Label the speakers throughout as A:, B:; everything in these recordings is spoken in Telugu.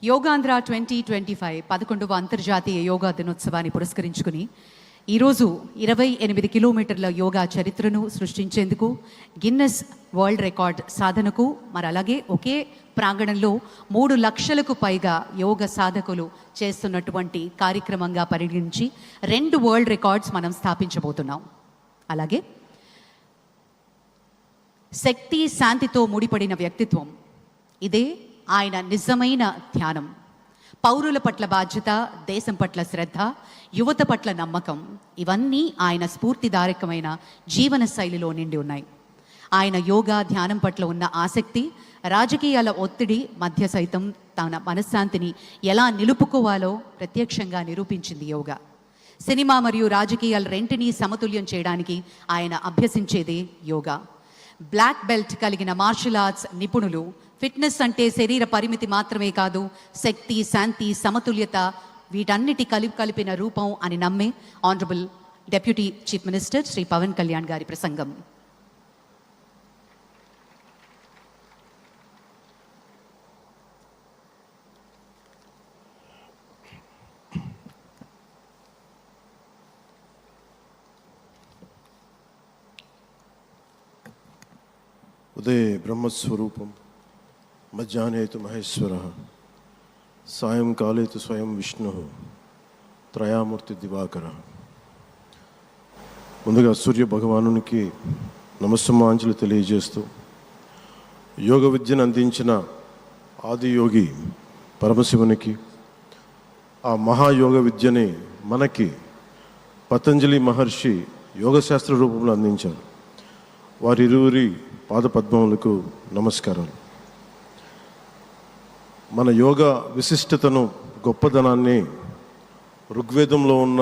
A: యోగాంధ్ర 2025 11వ అంతర్జాతీయ యోగా దినోత్సవాన్ని పురస్కరించుకుని ఈరోజు 28 కిలోమీటర్ల యోగా చరిత్రను సృష్టించేందుకు గిన్నెస్ వరల్డ్ రికార్డ్ సాధనకు మరి అలాగే ఒకే ప్రాంగణంలో 3 లక్షలకు పైగా యోగ సాధకులు చేస్తున్నటువంటి కార్యక్రమంగా పరిగణించి 2 వరల్డ్ రికార్డ్స్ మనం స్థాపించబోతున్నాం. అలాగే శక్తి శాంతితో ముడిపడిన వ్యక్తిత్వం, ఇదే ఆయన నిజమైన ధ్యానం. పౌరుల పట్ల బాధ్యత, దేశం పట్ల శ్రద్ధ, యువత పట్ల నమ్మకం, ఇవన్నీ ఆయన స్ఫూర్తిదాయకమైన జీవన శైలిలో నిండి ఉన్నాయి. ఆయన యోగా ధ్యానం పట్ల ఉన్న ఆసక్తి రాజకీయాల ఒత్తిడి మధ్య సైతం తన మనశ్శాంతిని ఎలా నిలుపుకోవాలో ప్రత్యక్షంగా నిరూపించింది యోగా. సినిమా మరియు రాజకీయాల రెంటినీ సమతుల్యం చేయడానికి ఆయన అభ్యసించేదే యోగా. బ్లాక్ బెల్ట్ కలిగిన మార్షల్ ఆర్ట్స్ నిపుణులు ఫిట్నెస్ అంటే శరీర పరిమితి మాత్రమే కాదు, శక్తి, శాంతి, సమతుల్యత వీటన్నిటి కలిపిన రూపం అని నమ్మే honourable deputy chief minister Shri Pawan Kalyan గారి ప్రసంగం.
B: ఉదయ బ్రహ్మస్వరూపం, మధ్యాహ్నే తు మహేశ్వర, సాయంకాలే తు స్వయం విష్ణు, త్రయామూర్తి దివాకర. ముందుగా సూర్య భగవానునికి నమస్సుమాంజలి తెలియజేస్తూ, యోగ విద్యను అందించిన ఆదియోగి పరమశివునికి, ఆ మహాయోగ విద్యని మనకి పతంజలి మహర్షి యోగశాస్త్ర రూపంలో అందించారు. వారిరువురి పాదపద్మములకు నమస్కారాలు. మన యోగ విశిష్టతను, గొప్పదనాన్ని ఋగ్వేదంలో ఉన్న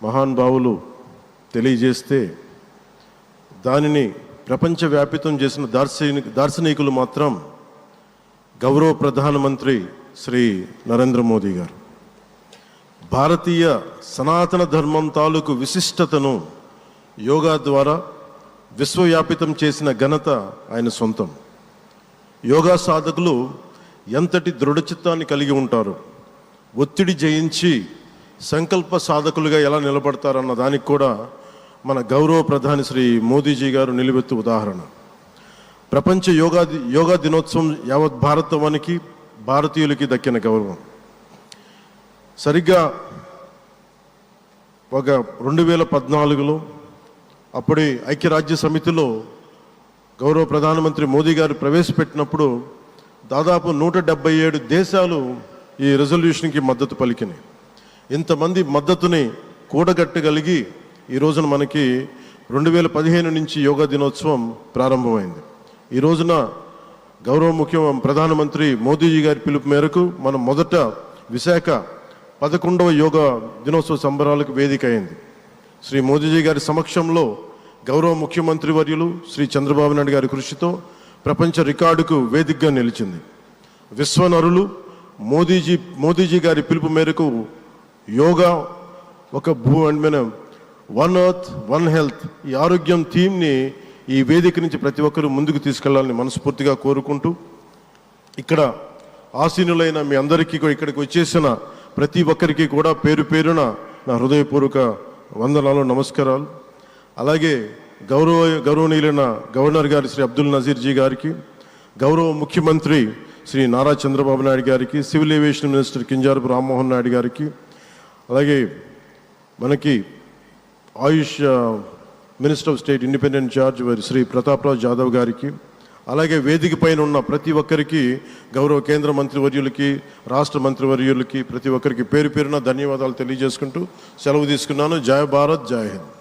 B: మహానుభావులు తెలియజేస్తే, దానిని ప్రపంచవ్యాపితం చేసిన దార్శనికులు మాత్రం గౌరవ ప్రధానమంత్రి శ్రీ నరేంద్ర మోదీ గారు. భారతీయ సనాతన ధర్మం తాలూకు విశిష్టతను యోగా ద్వారా విశ్వవ్యాపితం చేసిన ఘనత ఆయన సొంతం. యోగా సాధకులు ఎంతటి దృఢచిత్తాన్ని కలిగి ఉంటారు, ఒత్తిడి జయించి సంకల్ప సాధకులుగా ఎలా నిలబడతారన్న దానికి కూడా మన గౌరవ ప్రధాని శ్రీ మోదీజీ గారు నిలువెత్తు ఉదాహరణ. ప్రపంచ యోగా దినోత్సవం యావత్ భారతవానికి, భారతీయులకి దక్కిన గౌరవం. సరిగ్గా ఒక 2014లో అప్పుడే ఐక్యరాజ్య సమితిలో గౌరవ ప్రధానమంత్రి మోదీ గారు ప్రవేశపెట్టినప్పుడు దాదాపు 177 దేశాలు ఈ రెజల్యూషన్కి మద్దతు పలికినాయి. ఇంతమంది మద్దతుని కూడగట్టగలిగి ఈ రోజున మనకి 2015 నుంచి యోగా దినోత్సవం ప్రారంభమైంది. ఈ రోజున గౌరవ ప్రధానమంత్రి మోదీజీ గారి పిలుపు మేరకు మనం మొదట విశాఖ 11వ యోగా దినోత్సవ సంబరాలకు వేదిక అయింది. శ్రీ మోదీజీ గారి సమక్షంలో గౌరవ ముఖ్యమంత్రి వర్యులు శ్రీ చంద్రబాబు నాయుడు గారి కృషితో ప్రపంచ రికార్డుకు వేదికగా నిలిచింది. విశ్వనరులు మోదీజీ గారి పిలుపు మేరకు యోగా ఒక వన్ ఎర్త్ వన్ హెల్త్, ఈ ఆరోగ్యం థీమ్ని ఈ వేదిక నుంచి ప్రతి ఒక్కరూ ముందుకు తీసుకెళ్లాలని మనస్ఫూర్తిగా కోరుకుంటూ, ఇక్కడ ఆసీనులైన మీ అందరికీ ఇక్కడికి వచ్చేసిన ప్రతి ఒక్కరికి కూడా పేరు పేరున నా హృదయపూర్వక వందనాలు, నమస్కారాలు. అలాగే గౌరవనీయులైన గవర్నర్ గారి శ్రీ అబ్దుల్ నజీర్ జీ గారికి, గౌరవ ముఖ్యమంత్రి శ్రీ నారా చంద్రబాబు నాయుడు గారికి, civil aviation minister Kinjarapu Rammohan Naidu గారికి, అలాగే మనకి Ayush minister of state independent charge Shri Prataprao Jadhav గారికి, అలాగే వేదిక పైన ఉన్న ప్రతి ఒక్కరికి, గౌరవ కేంద్ర మంత్రివర్యులకి, రాష్ట్ర మంత్రివర్యులకి, ప్రతి ఒక్కరికి పేరు పేరున ధన్యవాదాలు తెలియజేసుకుంటూ సెలవు తీసుకున్నాను. జై భారత్, జై హింద్.